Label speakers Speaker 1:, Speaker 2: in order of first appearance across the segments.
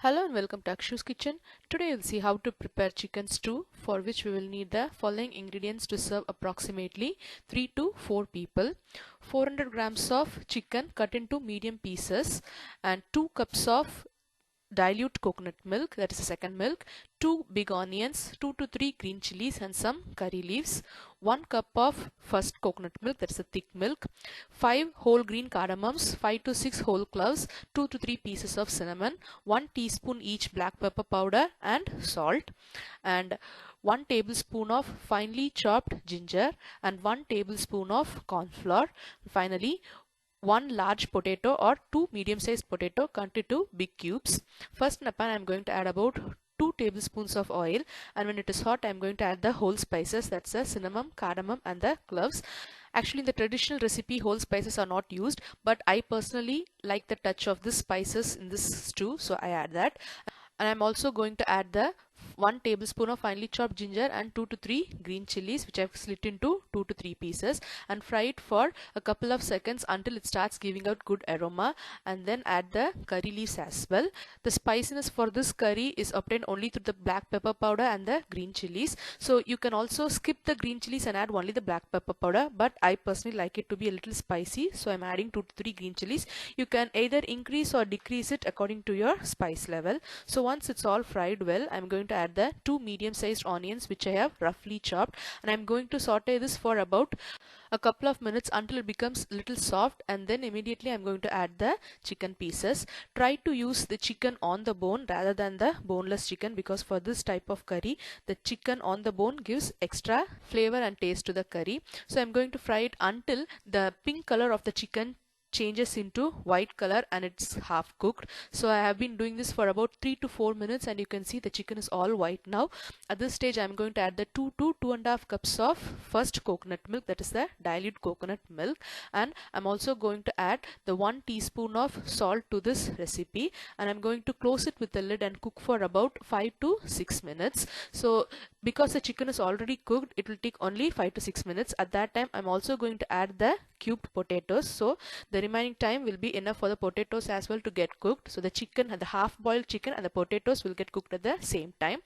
Speaker 1: Hello and welcome to Akshu's Kitchen. Today you'll see how to prepare chicken stew, for which we will need the following ingredients to serve approximately 3 to 4 people. 400 grams of chicken cut into medium pieces and 2 cups of dilute coconut milk, that is the second milk, 2 big onions, 2 to 3 green chilies and some curry leaves, 1 cup of first coconut milk, that is the thick milk, 5 whole green cardamoms, 5 to 6 whole cloves, 2 to 3 pieces of cinnamon, 1 teaspoon each black pepper powder and salt, and 1 tablespoon of finely chopped ginger and 1 tablespoon of corn flour. Finally, 1 large potato or 2 medium-sized potato cut into big cubes. First in a pan I am going to add about 2 tablespoons of oil, and when it is hot I am going to add the whole spices, that's the cinnamon, cardamom and the cloves. Actually in the traditional recipe whole spices are not used, but I personally like the touch of the spices in this stew, so I add that. And I'm also going to add the 1 tablespoon of finely chopped ginger and 2 to 3 green chilies, which I've slit into 2 to 3 pieces, and fry it for a couple of seconds until it starts giving out good aroma, and then add the curry leaves as well. The spiciness for this curry is obtained only through the black pepper powder and the green chilies, so you can also skip the green chilies and add only the black pepper powder, but I personally like it to be a little spicy, so I'm adding 2 to 3 green chilies. You can either increase or decrease it according to your spice level. So once it's all fried well, I'm going to add the 2 medium-sized onions which I have roughly chopped, and I'm going to saute this for about a couple of minutes until it becomes a little soft, and then immediately I'm going to add the chicken pieces. Try to use the chicken on the bone rather than the boneless chicken, because for this type of curry the chicken on the bone gives extra flavor and taste to the curry. So I'm going to fry it until the pink color of the chicken changes into white color and it's half cooked. So I have been doing this for about 3 to 4 minutes, and you can see the chicken is all white now. At this stage I'm going to add the 2 to 2.5 cups of first coconut milk, that is the dilute coconut milk, and I'm also going to add the 1 teaspoon of salt to this recipe, and I'm going to close it with the lid and cook for about 5 to 6 minutes. So because the chicken is already cooked, it will take only 5 to 6 minutes. At that time I'm also going to add the cubed potatoes, so the remaining time will be enough for the potatoes as well to get cooked. So the chicken and the half boiled chicken and the potatoes will get cooked at the same time.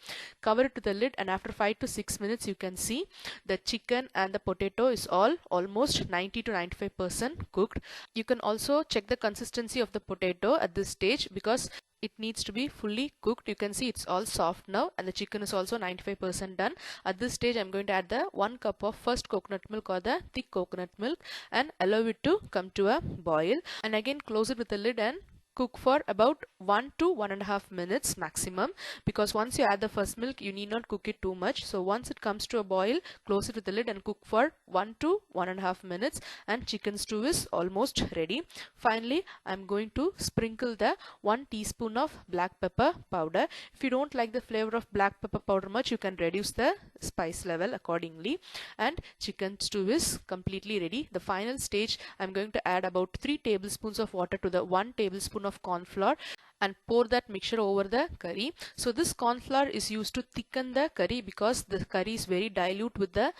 Speaker 1: Cover it with the lid, and after 5 to 6 minutes you can see the chicken and the potato is all almost 90 to 95% cooked. You can also check the consistency of the potato at this stage, because it needs to be fully cooked. You can see it's all soft now, and the chicken is also 95% done. At this stage I'm going to add the 1 cup of first coconut milk or the thick coconut milk and allow it to come to a boil, and again close it with the lid and cook for about 1 to 1.5 minutes maximum, because once you add the first milk you need not cook it too much. So once it comes to a boil, close it with the lid and cook for 1 to 1.5 minutes, and chicken stew is almost ready. Finally I'm going to sprinkle the 1 teaspoon of black pepper powder. If you don't like the flavor of black pepper powder much, you can reduce the spice level accordingly, and chicken stew is completely ready. The final stage I'm going to add about 3 tablespoons of water to the 1 tablespoon of corn flour and pour that mixture over the curry. So this corn flour is used to thicken the curry, because the curry is very dilute with the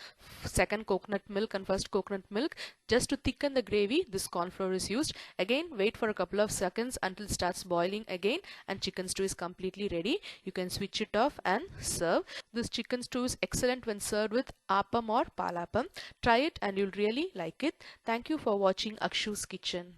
Speaker 1: second coconut milk and first coconut milk. Just to thicken the gravy, this corn flour is used. Again wait for a couple of seconds until it starts boiling again, and chicken stew is completely ready. You can switch it off and serve. This chicken stew is excellent when served with Appam or Palappam. Try it and you'll really like it. Thank you for watching Akshu's Kitchen.